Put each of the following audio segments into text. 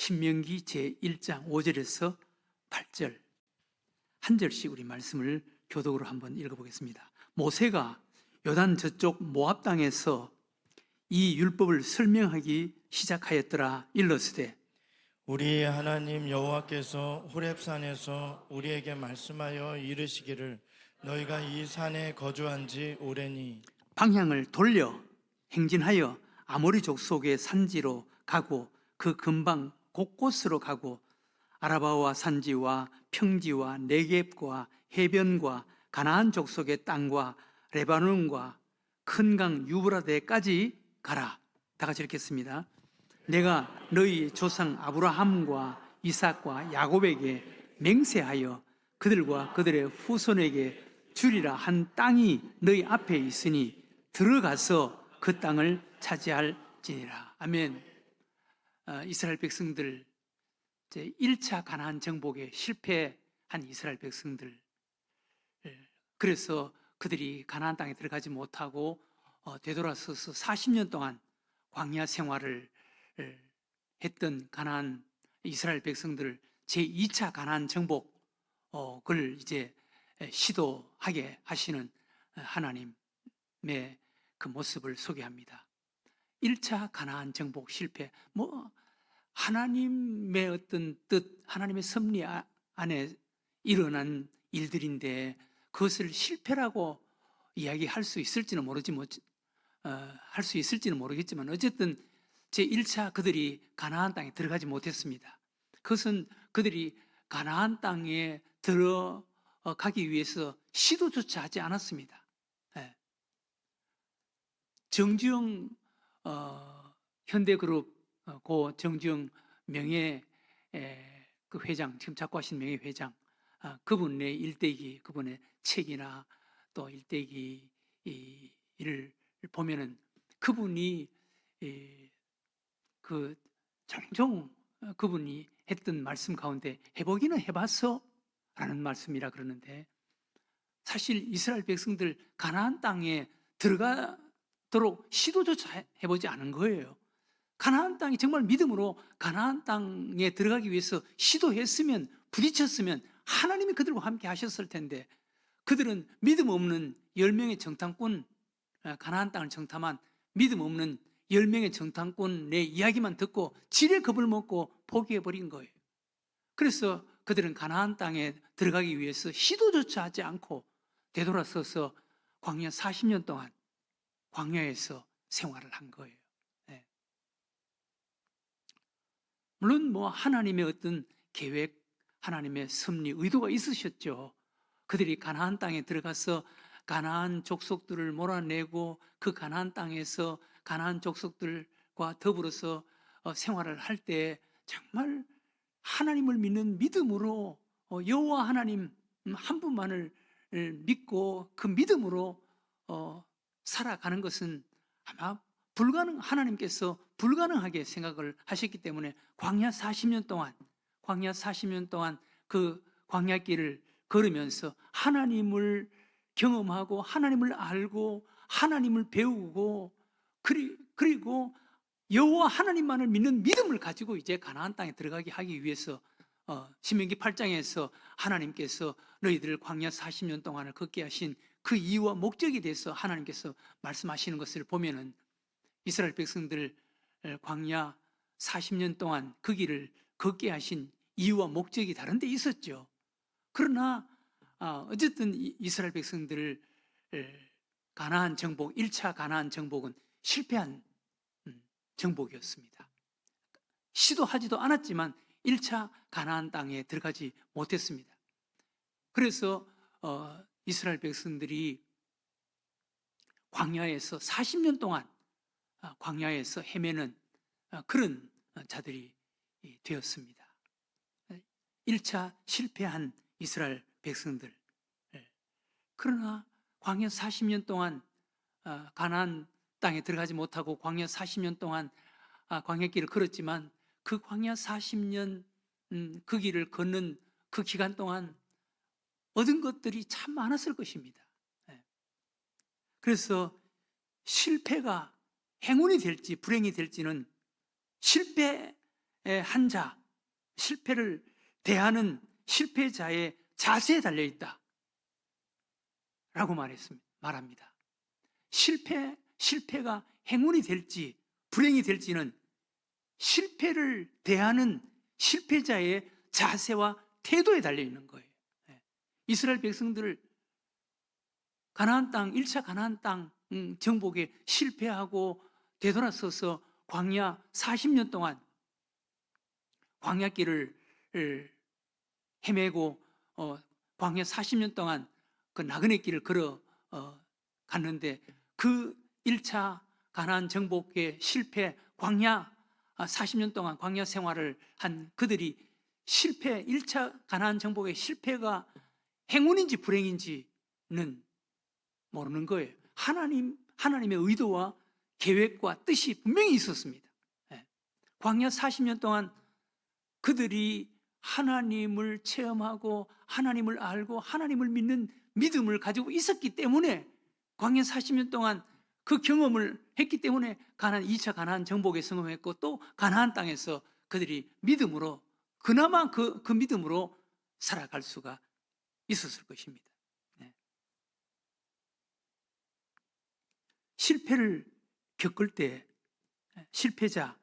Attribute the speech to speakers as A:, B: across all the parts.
A: 신명기 제1장 5절에서 8절 한 절씩 우리 말씀을 교독으로 한번 읽어보겠습니다. 모세가 요단 저쪽 모압 땅에서 이 율법을 설명하기 시작하였더라. 일러스되
B: 우리 하나님 여호와께서 호렙산에서 우리에게 말씀하여 이르시기를 너희가 이 산에 거주한 지 오래니
A: 방향을 돌려 행진하여 아모리 족속의 산지로 가고 그 근방 곳곳으로 가고 아라바와 산지와 평지와 네겝과 해변과 가나안 족속의 땅과 레바논과 큰 강 유브라데까지 가라. 다 같이 읽겠습니다. 내가 너희 조상 아브라함과 이삭과 야곱에게 맹세하여 그들과 그들의 후손에게 주리라 한 땅이 너희 앞에 있으니 들어가서 그 땅을 차지할지니라. 아멘. 이스라엘 백성들 제1차 가나안 정복에 실패한 이스라엘 백성들, 그래서 그들이 가나안 땅에 들어가지 못하고 되돌아서서 40년 동안 광야 생활을 했던 가나안 이스라엘 백성들을 제2차 가나안 정복을 이제 시도하게 하시는 하나님의 그 모습을 소개합니다. 1차 가나안 정복 실패, 하나님의 어떤 뜻, 하나님의 섭리 안에 일어난 일들인데 그것을 실패라고 이야기할 수 있을지는 할 수 있을지는 모르겠지만 어쨌든 제1차 그들이 가나안 땅에 들어가지 못했습니다. 그것은 그들이 가나안 땅에 들어가기 위해서 시도조차 하지 않았습니다. 정주영 현대그룹 고 정주영 명예 그 회장, 지금 잡고 하신 명예 회장, 그분의 일대기, 그분의 책이나 또 일대기를 보면은 그분이 그 종종 그분이 했던 말씀 가운데 해보기는 해봤어? 라는 말씀이라 그러는데, 사실 이스라엘 백성들 가나안 땅에 들어가도록 시도조차 해보지 않은 거예요. 가나안 땅이 정말 믿음으로 가나안 땅에 들어가기 위해서 시도했으면, 부딪혔으면 하나님이 그들과 함께 하셨을 텐데, 그들은 믿음 없는 10명의 정탐꾼, 가나안 땅을 정탐한 믿음 없는 10명의 정탐꾼의 이야기만 듣고 지레 겁을 먹고 포기해버린 거예요. 그래서 그들은 가나안 땅에 들어가기 위해서 시도조차 하지 않고 되돌아서서 광야 40년 동안 광야에서 생활을 한 거예요. 물론 하나님의 어떤 계획, 하나님의 섭리, 의도가 있으셨죠. 그들이 가나안 땅에 들어가서 가나안 족속들을 몰아내고 그 가나안 땅에서 가나안 족속들과 더불어서 생활을 할 때 정말 하나님을 믿는 믿음으로 여호와 하나님 한 분만을 믿고 그 믿음으로 살아가는 것은 아마 하나님께서 불가능하게 생각을 하셨기 때문에 광야 40년 동안 그 광야길을 걸으면서 하나님을 경험하고 하나님을 알고 하나님을 배우고 그리고 여호와 하나님만을 믿는 믿음을 가지고 이제 가나안 땅에 들어가게 하기 위해서 신명기 8장에서 하나님께서 너희들 광야 40년 동안을 걷게 하신 그 이유와 목적에 대해서 하나님께서 말씀하시는 것을 보면은 이스라엘 백성들 광야 40년 동안 그 길을 걷게 하신 이유와 목적이 다른 데 있었죠. 그러나 어쨌든 이스라엘 백성들 가나안 정복, 1차 가나안 정복은 실패한 정복이었습니다. 시도하지도 않았지만 1차 가나안 땅에 들어가지 못했습니다. 그래서 이스라엘 백성들이 광야에서 40년 동안 광야에서 헤매는 그런 자들이 되었습니다. 1차 실패한 이스라엘 백성들. 그러나 광야 40년 동안 가나안 땅에 들어가지 못하고 광야 40년 동안 광야길을 걸었지만 그 광야 40년 그 길을 걷는 그 기간 동안 얻은 것들이 참 많았을 것입니다. 그래서 실패가 행운이 될지 불행이 될지는 실패 한 자, 실패를 대하는 실패자의 자세에 달려 있다 라고 말합니다. 실패가 행운이 될지 불행이 될지는 실패를 대하는 실패자의 자세와 태도에 달려 있는 거예요. 이스라엘 백성들을 가나안 땅, 1차 가나안 땅 정복에 실패하고 되돌아서서 광야 40년 동안 광야길을 헤매고 광야 40년 동안 그 나그네 길을 걸어 갔는데 그 1차 가나안 정복의 실패, 광야 40년 동안 광야 생활을 한 그들이 1차 가나안 정복의 실패가 행운인지 불행인지는 모르는 거예요. 하나님의 의도와 계획과 뜻이 분명히 있었습니다. 광야 40년 동안 그들이 하나님을 체험하고 하나님을 알고 하나님을 믿는 믿음을 가지고 있었기 때문에 광야 40년 동안 그 경험을 했기 때문에 2차 가나안 정복에 성공했고 또 가나안 땅에서 그들이 믿음으로 그나마 그 믿음으로 살아갈 수가 있었을 것입니다. 실패를 겪을 때 실패자는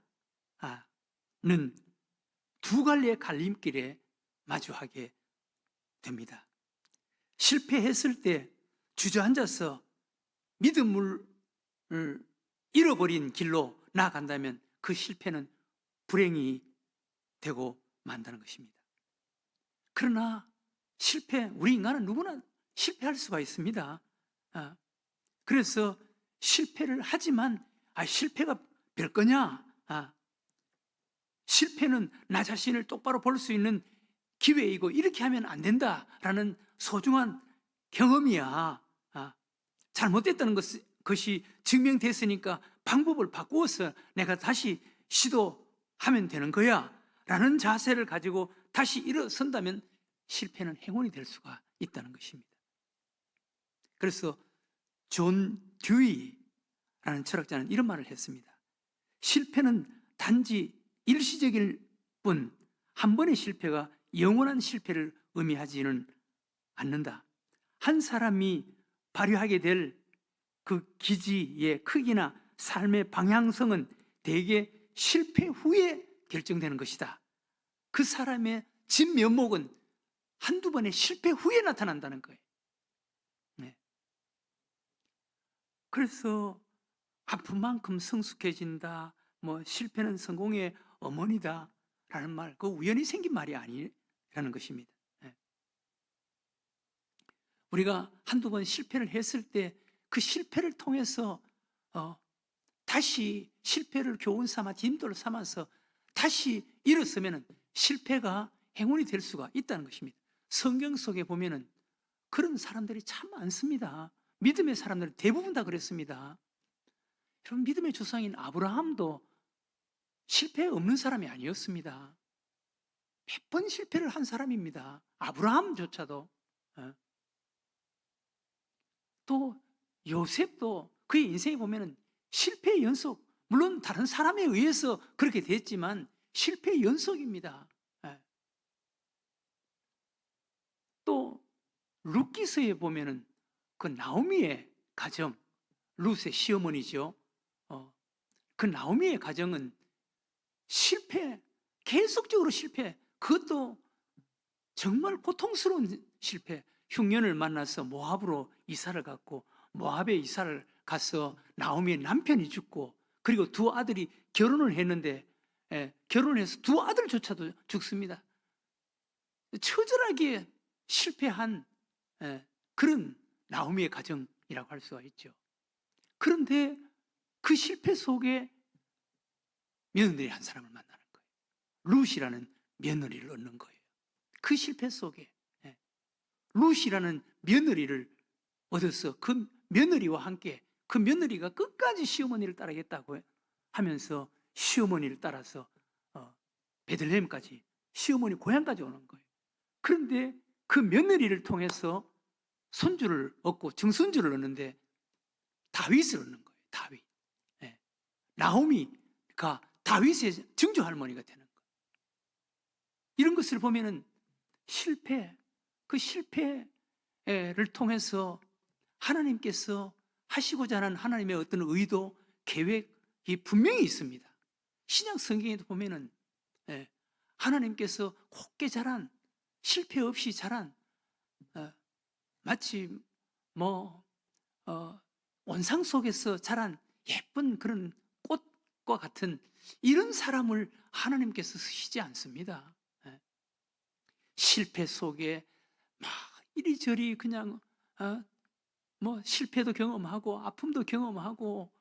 A: 두 갈래의 갈림길에 마주하게 됩니다. 실패했을 때 주저앉아서 믿음을 잃어버린 길로 나아간다면 그 실패는 불행이 되고 만다는 것입니다. 그러나 우리 인간은 누구나 실패할 수가 있습니다. 그래서 실패를 하지만 실패가 별거냐? 실패는 나 자신을 똑바로 볼 수 있는 기회이고 이렇게 하면 안 된다라는 소중한 경험이야. 잘못됐다는 것이 증명됐으니까 방법을 바꾸어서 내가 다시 시도하면 되는 거야 라는 자세를 가지고 다시 일어선다면 실패는 행운이 될 수가 있다는 것입니다. 그래서 존 듀이라는 철학자는 이런 말을 했습니다. 실패는 단지 일시적일 뿐 한 번의 실패가 영원한 실패를 의미하지는 않는다. 한 사람이 발휘하게 될 그 기지의 크기나 삶의 방향성은 대개 실패 후에 결정되는 것이다. 그 사람의 진면목은 한두 번의 실패 후에 나타난다는 거예요. 그래서 아픈 만큼 성숙해진다, 실패는 성공의 어머니다 라는 말, 그 우연히 생긴 말이 아니라는 것입니다. 우리가 한두 번 실패를 했을 때 그 실패를 통해서 다시 실패를 교훈 삼아 진도를 삼아서 다시 일어서면 실패가 행운이 될 수가 있다는 것입니다. 성경 속에 보면은 그런 사람들이 참 많습니다. 믿음의 사람들은 대부분 다 그랬습니다. 여러분, 믿음의 조상인 아브라함도 실패 없는 사람이 아니었습니다. 몇 번 실패를 한 사람입니다. 아브라함조차도. 또 요셉도 그의 인생에 보면은 실패의 연속, 물론 다른 사람에 의해서 그렇게 됐지만 실패의 연속입니다. 또 룻기서에 보면은 그 나오미의 가정, 룻의 시어머니죠. 그 나오미의 가정은 실패, 계속적으로 실패, 그것도 정말 고통스러운 실패. 흉년을 만나서 모압으로 이사를 갔고 모압에 이사를 가서 나오미의 남편이 죽고 그리고 두 아들이 결혼을 했는데 결혼해서 두 아들조차도 죽습니다. 처절하게 실패한 그런 나오미의 가정이라고 할 수가 있죠. 그런데 그 실패 속에 며느리 한 사람을 만나는 거예요. 룻이라는 며느리를 얻는 거예요. 그 실패 속에 룻이라는 며느리를 얻어서 그 며느리와 함께 그 며느리가 끝까지 시어머니를 따르겠다고 하면서 시어머니를 따라서 베들레헴까지 시어머니 고향까지 오는 거예요. 그런데 그 며느리를 통해서 손주를 얻고 증손주를 얻는데 다윗을 얻는 거예요. 다윗. 나오미가 다윗의 증조 할머니가 되는 거예요. 이런 것을 보면은 그 실패를 통해서 하나님께서 하시고자 하는 하나님의 어떤 의도, 계획이 분명히 있습니다. 신약 성경에도 보면은 하나님께서 곱게 자란, 실패 없이 자란, 마치 원상 속에서 자란 예쁜 그런 꽃과 같은 이런 사람을 하나님께서 쓰시지 않습니다. 실패 속에 막 이리저리 그냥 실패도 경험하고 아픔도 경험하고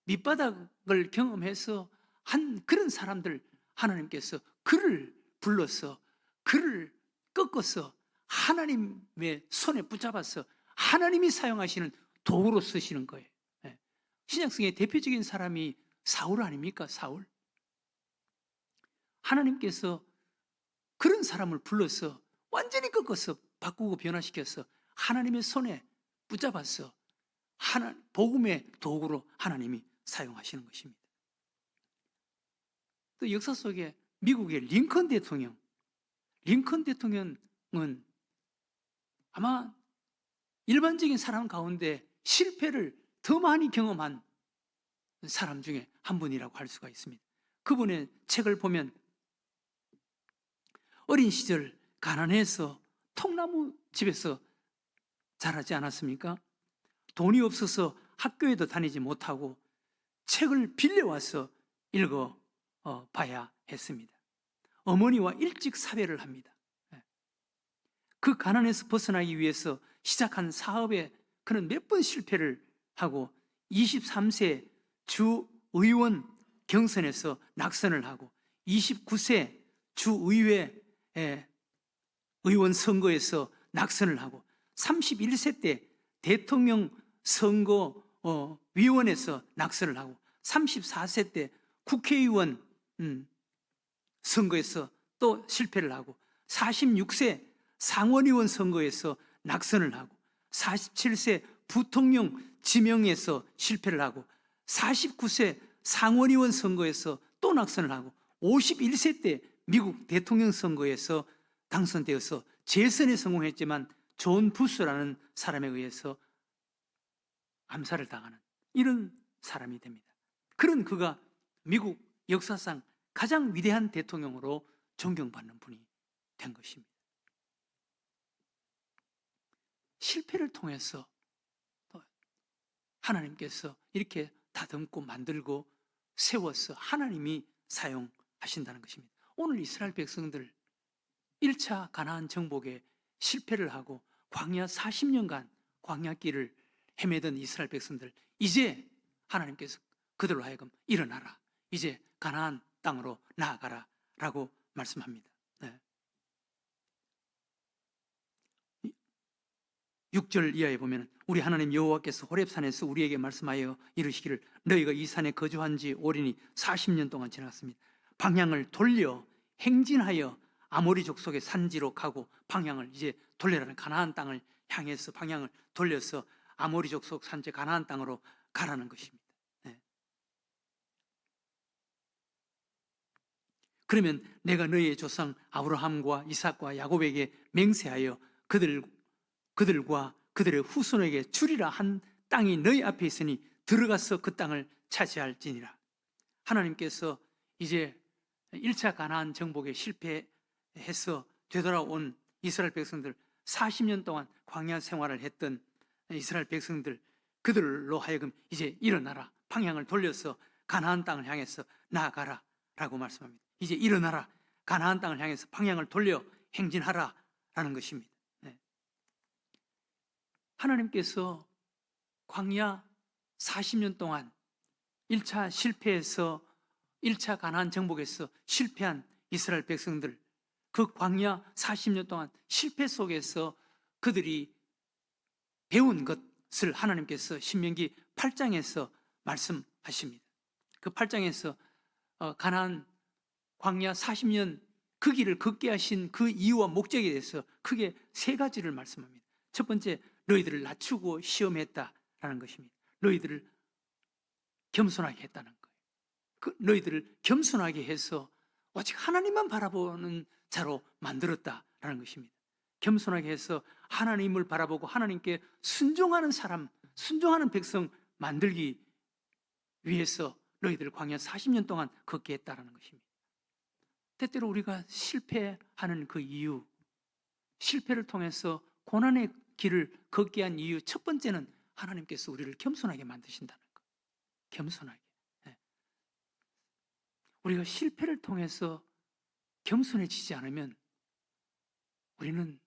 A: 밑바닥을 경험해서 한 그런 사람들 하나님께서 그를 불러서 그를 꺾어서 하나님의 손에 붙잡아서 하나님이 사용하시는 도구로 쓰시는 거예요. 신약성의 대표적인 사람이 사울 아닙니까? 사울. 하나님께서 그런 사람을 불러서 완전히 꺾어서 바꾸고 변화시켜서 하나님의 손에 붙잡아서 복음의 도구로 하나님이 사용하시는 것입니다. 또 역사 속에 미국의 링컨 대통령은 아마 일반적인 사람 가운데 실패를 더 많이 경험한 사람 중에 한 분이라고 할 수가 있습니다. 그분의 책을 보면 어린 시절 가난해서 통나무 집에서 자라지 않았습니까? 돈이 없어서 학교에도 다니지 못하고 책을 빌려와서 읽어 봐야 했습니다. 어머니와 일찍 사별을 합니다. 그 가난에서 벗어나기 위해서 시작한 사업에 그는 몇 번 실패를 하고 23세 주의원 경선에서 낙선을 하고 29세 주의회 의원 선거에서 낙선을 하고 31세 때 대통령 선거위원회에서 낙선을 하고 34세 때 국회의원 선거에서 또 실패를 하고 46세 상원의원 선거에서 낙선을 하고 47세 부통령 지명에서 실패를 하고 49세 상원의원 선거에서 또 낙선을 하고 51세 때 미국 대통령 선거에서 당선되어서 재선에 성공했지만 존 부스라는 사람에 의해서 암살을 당하는 이런 사람이 됩니다. 그런 그가 미국 역사상 가장 위대한 대통령으로 존경받는 분이 된 것입니다. 실패를 통해서 하나님께서 이렇게 다듬고 만들고 세워서 하나님이 사용하신다는 것입니다. 오늘 이스라엘 백성들 1차 가나안 정복에 실패를 하고 광야 40년간 광야길을 헤매던 이스라엘 백성들, 이제 하나님께서 그들로 하여금 일어나라, 이제 가나안 땅으로 나아가라 라고 말씀합니다. 6절 이하에 보면 우리 하나님 여호와께서 호렙산에서 우리에게 말씀하여 이르시기를 너희가 이 산에 거주한 지 오리니 40년 동안 지났습니다. 방향을 돌려 행진하여 아모리 족속의 산지로 가고 방향을 이제 돌려라는 가나안 땅을 향해서 방향을 돌려서 아모리 족속 산지 가나안 땅으로 가라는 것입니다. 그러면 내가 너희의 조상 아브라함과 이삭과 야곱에게 맹세하여 그들과 그들의 후손에게 주리라 한 땅이 너희 앞에 있으니 들어가서 그 땅을 차지할지니라. 하나님께서 이제 1차 가나안 정복에 실패해서 되돌아온 이스라엘 백성들, 40년 동안 광야 생활을 했던 이스라엘 백성들, 그들로 하여금 이제 일어나라, 방향을 돌려서 가나안 땅을 향해서 나아가라 라고 말씀합니다. 이제 일어나라, 가나안 땅을 향해서 방향을 돌려 행진하라 라는 것입니다. 하나님께서 광야 40년 동안 1차 실패해서 1차 가나안 정복에서 실패한 이스라엘 백성들, 그 광야 40년 동안 실패 속에서 그들이 배운 것을 하나님께서 신명기 8장에서 말씀하십니다. 그 8장에서 가나안 광야 40년 그 길을 걷게 하신 그 이유와 목적에 대해서 크게 세 가지를 말씀합니다. 첫 번째, 너희들을 낮추고 시험했다라는 것입니다. 너희들을 겸손하게 했다는 거예요. 너희들을 겸손하게 해서 오직 하나님만 바라보는 자로 만들었다라는 것입니다. 겸손하게 해서 하나님을 바라보고 하나님께 순종하는 사람, 순종하는 백성 만들기 위해서 너희들 광야 40년 동안 걷게 했다라는 것입니다. 때때로 우리가 실패하는 그 이유, 실패를 통해서 고난의 길을 걷게 한 이유 첫 번째는 하나님께서 우리를 겸손하게 만드신다는 것. 겸손하게. 예. 우리가 실패를 통해서 겸손해지지 않으면 우리는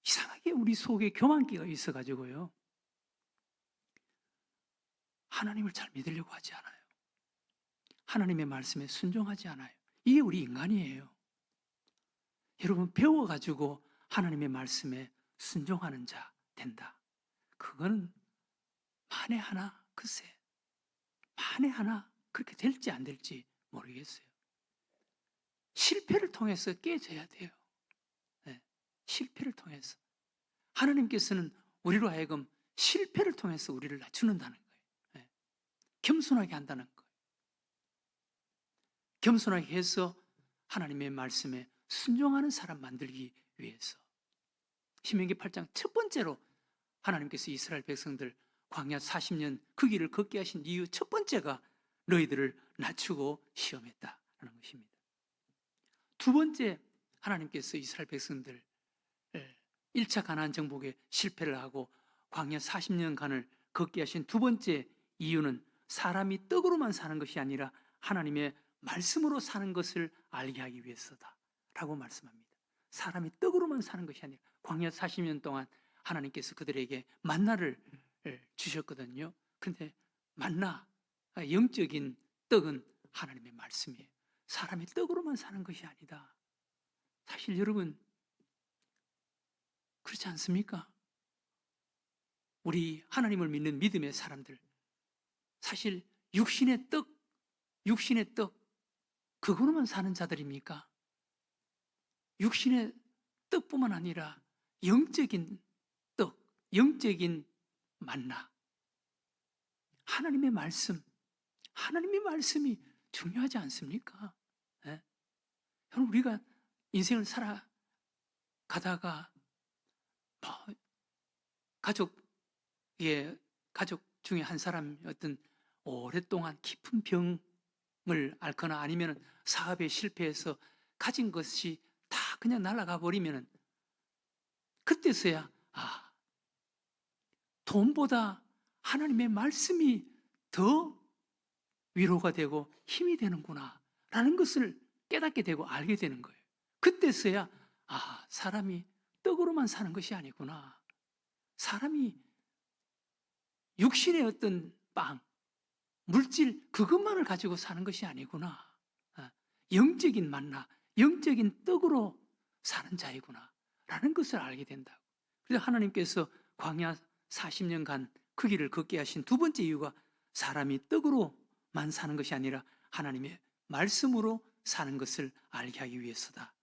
A: 이상하게 우리 속에 교만기가 있어가지고요, 하나님을 잘 믿으려고 하지 않아요. 하나님의 말씀에 순종하지 않아요. 이게 우리 인간이에요. 여러분, 배워가지고 하나님의 말씀에 순종하는 자 된다. 그거는 만에 하나, 글쎄, 만에 하나 그렇게 될지 안 될지 모르겠어요. 실패를 통해서 깨져야 돼요. 네, 실패를 통해서. 하나님께서는 우리로 하여금 실패를 통해서 우리를 낮추는다는 거예요. 네, 겸손하게 한다는 거예요. 겸손하게 해서 하나님의 말씀에 순종하는 사람 만들기 위해서. 신명기 8장 첫 번째로 하나님께서 이스라엘 백성들 광야 40년 그 길을 걷게 하신 이유 첫 번째가 너희들을 낮추고 시험했다라는 것입니다. 두 번째, 하나님께서 이스라엘 백성들 1차 가나안 정복에 실패를 하고 광야 40년간을 걷게 하신 두 번째 이유는 사람이 떡으로만 사는 것이 아니라 하나님의 말씀으로 사는 것을 알게 하기 위해서다라고 말씀합니다. 사람이 떡으로만 사는 것이 아니라 광야 40년 동안 하나님께서 그들에게 만나를 주셨거든요. 그런데 만나, 영적인 떡은 하나님의 말씀이에요. 사람이 떡으로만 사는 것이 아니다. 사실 여러분, 그렇지 않습니까? 우리 하나님을 믿는 믿음의 사람들, 사실 육신의 떡, 그거로만 사는 자들입니까? 육신의 떡뿐만 아니라 영적인 떡, 영적인 만나, 하나님의 말씀이 중요하지 않습니까? 네? 여러분, 우리가 인생을 살아가다가 가족 중에 한 사람이 어떤 오랫동안 깊은 병을 앓거나 아니면 사업에 실패해서 가진 것이 다 그냥 날아가 버리면 그때서야 돈보다 하나님의 말씀이 더 위로가 되고 힘이 되는구나 라는 것을 깨닫게 되고 알게 되는 거예요. 그때서야 사람이 떡으로만 사는 것이 아니구나. 사람이 육신의 어떤 빵, 물질 그것만을 가지고 사는 것이 아니구나. 영적인 만나, 영적인 떡으로 사는 자이구나 라는 것을 알게 된다고. 그래서 하나님께서 광야 40년간 그 길을 걷게 하신 두 번째 이유가 사람이 떡으로만 사는 것이 아니라 하나님의 말씀으로 사는 것을 알게 하기 위해서다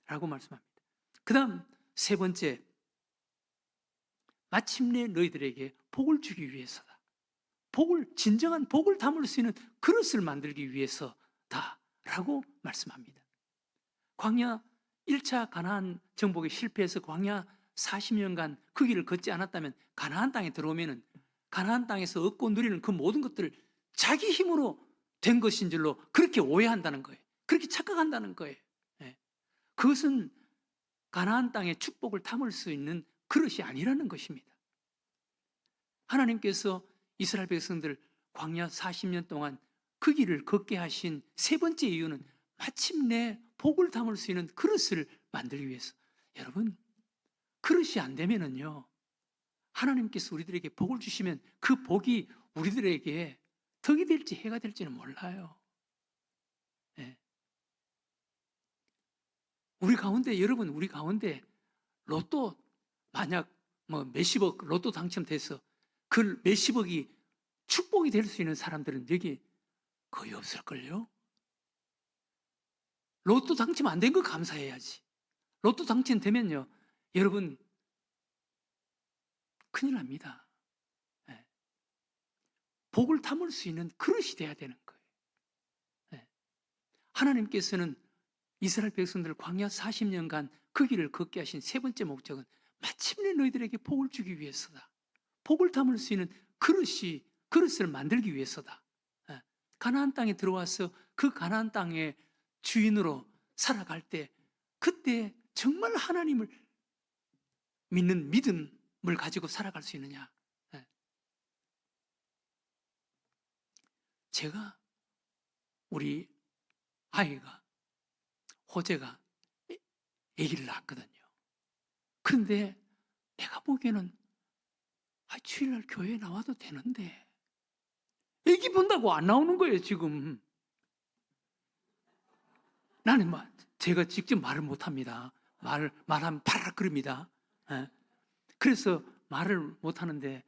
A: 라고 말씀합니다. 그 다음 세 번째, 마침내 너희들에게 복을 주기 위해서다. 진정한 복을 담을 수 있는 그릇을 만들기 위해서다 라고 말씀합니다. 광야 1차 가나안 정복에 실패해서 광야 40년간 그 길을 걷지 않았다면 가나안 땅에 들어오면은 가나안 땅에서 얻고 누리는 그 모든 것들을 자기 힘으로 된 것인 줄로 그렇게 오해한다는 거예요. 그렇게 착각한다는 거예요. 그것은 가나안 땅의 축복을 담을 수 있는 그릇이 아니라는 것입니다. 하나님께서 이스라엘 백성들 광야 40년 동안 그 길을 걷게 하신 세 번째 이유는 마침내 복을 담을 수 있는 그릇을 만들기 위해서. 여러분, 그릇이 안 되면은요, 하나님께서 우리들에게 복을 주시면 그 복이 우리들에게 덕이 될지 해가 될지는 몰라요. 우리 가운데 로또 만약 몇십억 로또 당첨돼서 그 몇십억이 축복이 될 수 있는 사람들은 여기 거의 없을걸요? 로또 당첨 안 된 거 감사해야지. 로또 당첨되면요, 여러분 큰일 납니다. 복을 담을 수 있는 그릇이 돼야 되는 거예요. 하나님께서는 이스라엘 백성들 광야 40년간 그 길을 걷게 하신 세 번째 목적은 마침내 너희들에게 복을 주기 위해서다. 복을 담을 수 있는 그릇을 만들기 위해서다. 가나안 땅에 들어와서 그 가나안 땅의 주인으로 살아갈 때 그때 정말 하나님을 믿는 믿음을 가지고 살아갈 수 있느냐. 제가 우리 아이가 호재가 아기를 낳았거든요. 그런데 내가 보기에는 주일날 교회에 나와도 되는데 아기 본다고 안 나오는 거예요 지금. 나는 제가 직접 말을 못합니다. 말하면 파락 그럽니다. 그래서 말을 못하는데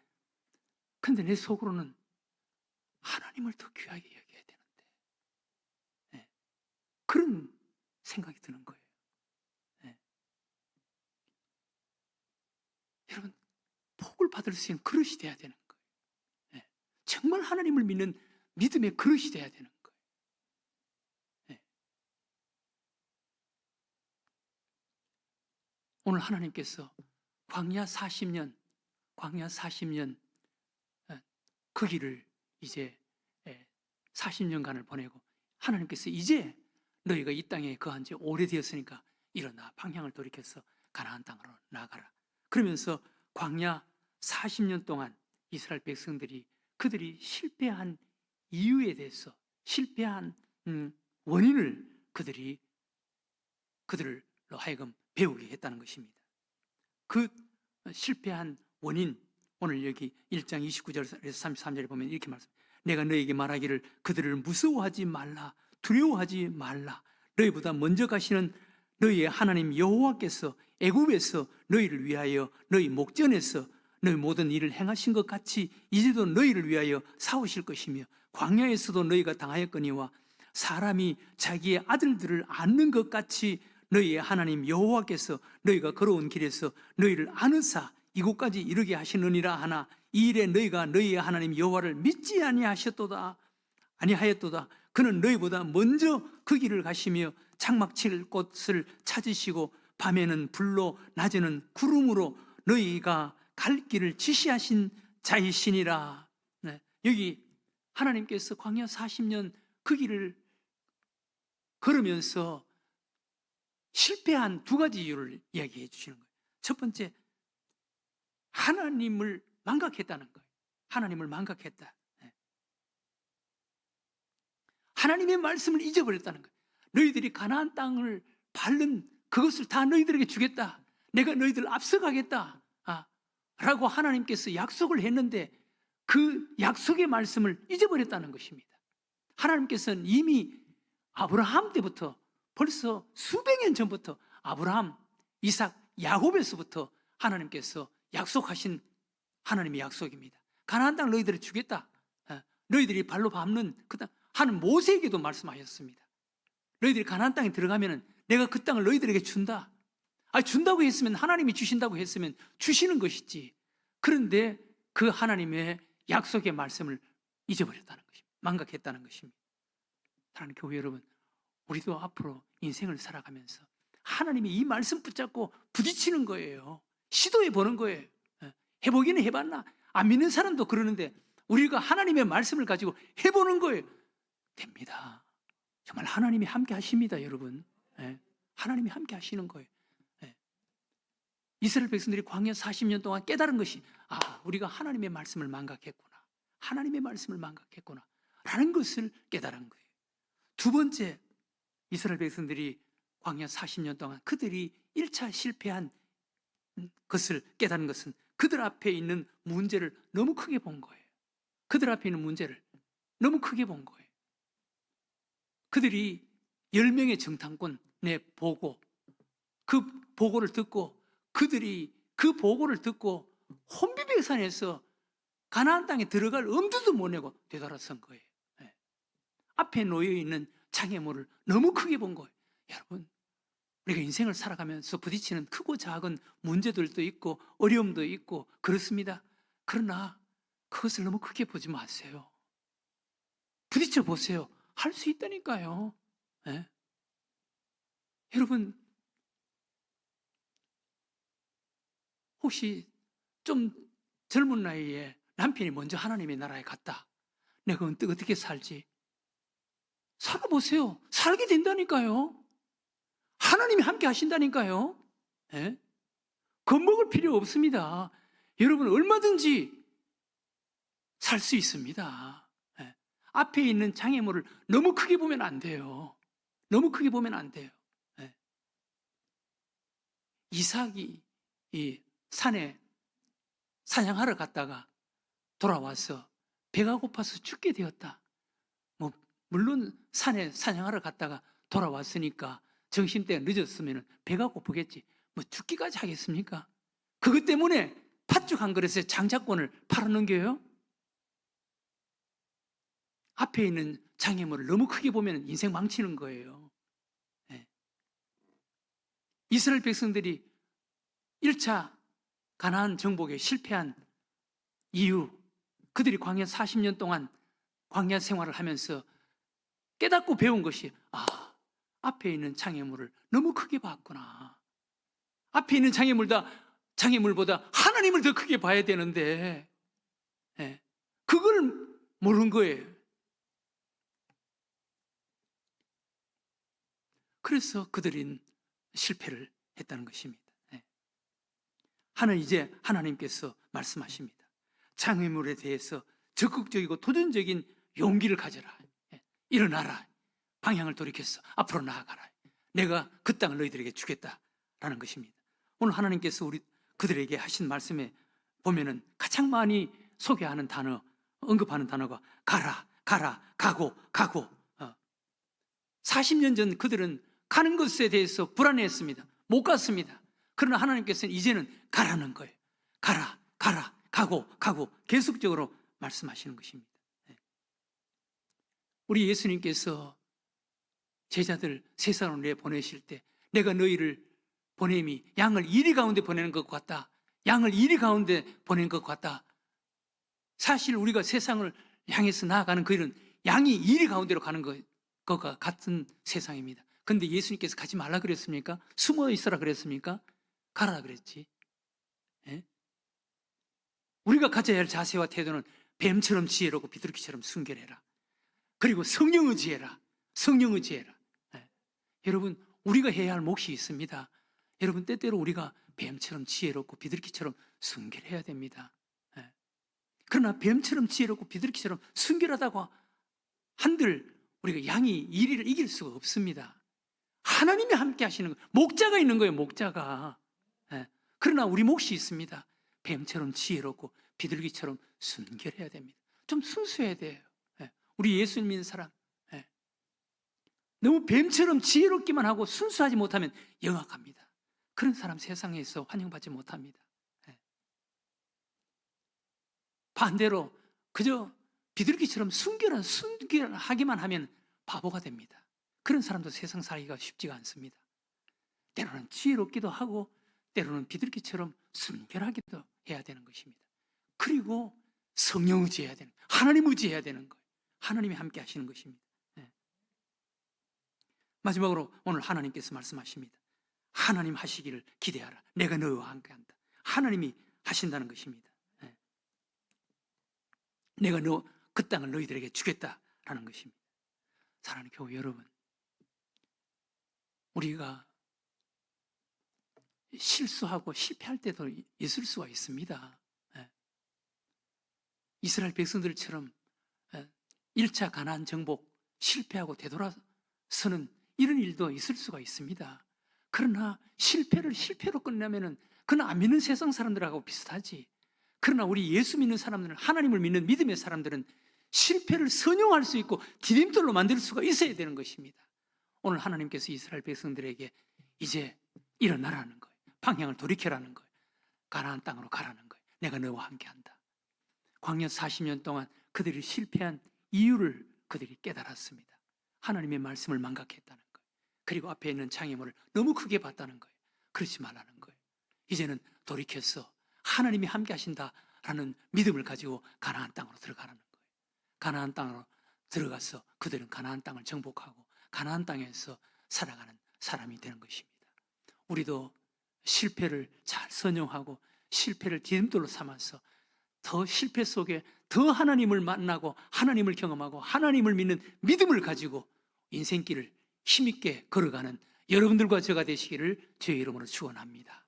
A: 근데 내 속으로는 하나님을 더 귀하게 여겨야 되는데 그런 생각이 드는 거예요. 여러분 복을 받을 수 있는 그릇이 돼야 되는 거예요. 정말 하나님을 믿는 믿음의 그릇이 돼야 되는 거예요. 오늘 하나님께서 광야 40년 그 길을 이제 40년간을 보내고 하나님께서 이제 너희가 이 땅에 거한 지 오래되었으니까 일어나 방향을 돌이켜서 가나안 땅으로 나아가라. 그러면서 광야 40년 동안 이스라엘 백성들이 그들이 실패한 이유에 대해서 실패한 원인을 그들로 하여금 배우게 했다는 것입니다. 그 실패한 원인 오늘 여기 1장 29절에서 33절에 보면 이렇게 말씀합니다. 내가 너에게 말하기를 그들을 무서워하지 말라 두려워하지 말라. 너희보다 먼저 가시는 너희의 하나님 여호와께서 애굽에서 너희를 위하여 너희 목전에서 너희 모든 일을 행하신 것 같이 이제도 너희를 위하여 싸우실 것이며 광야에서도 너희가 당하였거니와 사람이 자기의 아들들을 안는 것 같이 너희의 하나님 여호와께서 너희가 걸어온 길에서 너희를 안으사 이곳까지 이르게 하시느니라 하나 이 일에 너희가 너희의 하나님 여호와를 믿지 아니하였도다. 그는 너희보다 먼저 그 길을 가시며 장막 칠 곳을 찾으시고 밤에는 불로 낮에는 구름으로 너희가 갈 길을 지시하신 자이시니라. 여기 하나님께서 광야 40년 그 길을 걸으면서 실패한 두 가지 이유를 이야기해 주시는 거예요. 첫 번째, 하나님을 망각했다는 거예요. 하나님을 망각했다. 하나님의 말씀을 잊어버렸다는 거예요. 너희들이 가나안 땅을 밟는 그것을 다 너희들에게 주겠다. 내가 너희들 앞서가겠다. 라고 하나님께서 약속을 했는데 그 약속의 말씀을 잊어버렸다는 것입니다. 하나님께서는 이미 아브라함 때부터 벌써 수백 년 전부터 아브라함, 이삭, 야곱에서부터 하나님께서 약속하신 하나님의 약속입니다. 가나안 땅 너희들을 주겠다. 너희들이 발로 밟는 그 땅 하는 모세에게도 말씀하셨습니다. 너희들이 가나안 땅에 들어가면 내가 그 땅을 너희들에게 준다. 준다고 했으면 하나님이 주신다고 했으면 주시는 것이지. 그런데 그 하나님의 약속의 말씀을 잊어버렸다는 것입니다. 망각했다는 것입니다. 사랑하는 교회 여러분, 우리도 앞으로 인생을 살아가면서 하나님이 이 말씀 붙잡고 부딪히는 거예요. 시도해 보는 거예요. 해보기는 해봤나? 안 믿는 사람도 그러는데 우리가 하나님의 말씀을 가지고 해보는 거예요. 됩니다. 정말 하나님이 함께 하십니다, 여러분. 하나님이 함께 하시는 거예요. 이스라엘 백성들이 광야 40년 동안 깨달은 것이 우리가 하나님의 말씀을 망각했구나. 하나님의 말씀을 망각했구나. 라는 것을 깨달은 거예요. 두 번째, 이스라엘 백성들이 광야 40년 동안 그들이 1차 실패한 것을 깨달은 것은 그들 앞에 있는 문제를 너무 크게 본 거예요. 그들 앞에 있는 문제를 너무 크게 본 거예요. 그들이 10명의 정탐꾼의 보고, 그 보고를 듣고 그들이 그 보고를 듣고 혼비백산에서 가나안 땅에 들어갈 엄두도 못 내고 되돌아선 거예요. 앞에 놓여 있는 장애물을 너무 크게 본 거예요. 여러분, 우리가 인생을 살아가면서 부딪히는 크고 작은 문제들도 있고 어려움도 있고 그렇습니다. 그러나 그것을 너무 크게 보지 마세요. 부딪혀 보세요. 할 수 있다니까요. 여러분, 혹시 좀 젊은 나이에 남편이 먼저 하나님의 나라에 갔다. 내가 어떻게 살지? 살아보세요. 살게 된다니까요. 하나님이 함께 하신다니까요. 예? 겁먹을 필요 없습니다. 여러분, 얼마든지 살 수 있습니다. 예. 앞에 있는 장애물을 너무 크게 보면 안 돼요. 너무 크게 보면 안 돼요. 예. 이삭이 이 산에 사냥하러 갔다가 돌아와서 배가 고파서 죽게 되었다. 뭐 물론 산에 사냥하러 갔다가 돌아왔으니까 점심때 늦었으면 배가 고프겠지. 뭐 죽기까지 하겠습니까? 그것 때문에 팥죽 한 그릇에 장자권을 팔아넘겨요? 앞에 있는 장애물을 너무 크게 보면 인생 망치는 거예요. 네. 이스라엘 백성들이 1차 가나안 정복에 실패한 이유, 그들이 광야 40년 동안 광야 생활을 하면서 깨닫고 배운 것이, 앞에 있는 장애물을 너무 크게 봤구나. 앞에 있는 장애물보다 하나님을 더 크게 봐야 되는데, 예, 그걸 모르는 거예요. 그래서 그들은 실패를 했다는 것입니다. 예. 이제 하나님께서 말씀하십니다. 장애물에 대해서 적극적이고 도전적인 용기를 가져라. 예. 일어나라. 방향을 돌이켰어. 앞으로 나아가라. 내가 그 땅을 너희들에게 주겠다라는 것입니다. 오늘 하나님께서 그들에게 하신 말씀에 보면은 가장 많이 소개하는 단어, 언급하는 단어가 가라, 가라, 가고, 가고. 40년 전 그들은 가는 것에 대해서 불안해했습니다. 못 갔습니다. 그러나 하나님께서는 이제는 가라는 거예요. 가라, 가라, 가고, 가고. 계속적으로 말씀하시는 것입니다. 우리 예수님께서 제자들 세상으로 내보내실 때 내가 너희를 보냄이 양을 이리 가운데 보내는 것 같다. 양을 이리 가운데 보낸 것 같다. 사실 우리가 세상을 향해서 나아가는 그 일은 양이 이리 가운데로 가는 것과 같은 세상입니다. 그런데 예수님께서 가지 말라 그랬습니까? 숨어 있어라 그랬습니까? 가라 그랬지. 예? 우리가 가져야 할 자세와 태도는 뱀처럼 지혜롭고 비둘기처럼 순결해라. 그리고 성령 의지해라. 성령 의지해라. 예. 여러분, 우리가 해야 할 몫이 있습니다. 여러분, 때때로 우리가 뱀처럼 지혜롭고 비둘기처럼 순결해야 됩니다. 예. 그러나 뱀처럼 지혜롭고 비둘기처럼 순결하다고 한들 우리가 양이 이리를 이길 수가 없습니다. 하나님이 함께 하시는 거예요. 목자가 있는 거예요. 목자가. 예. 그러나 우리 몫이 있습니다. 뱀처럼 지혜롭고 비둘기처럼 순결해야 됩니다. 좀 순수해야 돼요. 예. 우리 예수 믿는 사람, 예. 너무 뱀처럼 지혜롭기만 하고 순수하지 못하면 영악합니다. 그런 사람 세상에서 환영받지 못합니다. 예. 반대로 그저 비둘기처럼 순결하기만 하면 바보가 됩니다. 그런 사람도 세상 살기가 쉽지가 않습니다. 때로는 지혜롭기도 하고 때로는 비둘기처럼 순결하기도 해야 되는 것입니다. 그리고 성령 의지해야 되는, 하나님 의지해야 되는 거예요. 하나님이 함께 하시는 것입니다. 네. 마지막으로 오늘 하나님께서 말씀하십니다. 하나님 하시기를 기대하라. 내가 너희와 함께한다. 하나님이 하신다는 것입니다. 네. 내가 그 땅을 너희들에게 주겠다라는 것입니다. 사랑하는 교회 여러분, 우리가 실수하고 실패할 때도 있을 수가 있습니다. 이스라엘 백성들처럼 1차 가나안 정복 실패하고 되돌아서는 이런 일도 있을 수가 있습니다. 그러나 실패를 실패로 끝내면은 그건 안 믿는 세상 사람들하고 비슷하지. 그러나 우리 예수 믿는 사람들은, 하나님을 믿는 믿음의 사람들은 실패를 선용할 수 있고 디딤돌로 만들 수가 있어야 되는 것입니다. 오늘 하나님께서 이스라엘 백성들에게 이제 일어나라는 거예요. 방향을 돌이켜라는 거예요. 가나안 땅으로 가라는 거예요. 내가 너와 함께한다. 광야 40년 동안 그들이 실패한 이유를 그들이 깨달았습니다. 하나님의 말씀을 망각했다는 거예요. 그리고 앞에 있는 장애물을 너무 크게 봤다는 거예요. 그러지 말라는 거예요. 이제는 돌이켜서 하나님이 함께 하신다라는 믿음을 가지고 가나안 땅으로 들어가라는 거예요. 가나안 땅으로 들어가서 그들은 가나안 땅을 정복하고 가나안 땅에서 살아가는 사람이 되는 것입니다. 우리도 실패를 잘 선용하고 실패를 디딤돌로 삼아서 더 실패 속에 더 하나님을 만나고 하나님을 경험하고 하나님을 믿는 믿음을 가지고 인생길을 힘있게 걸어가는 여러분들과 제가 되시기를 주의 이름으로 축원합니다.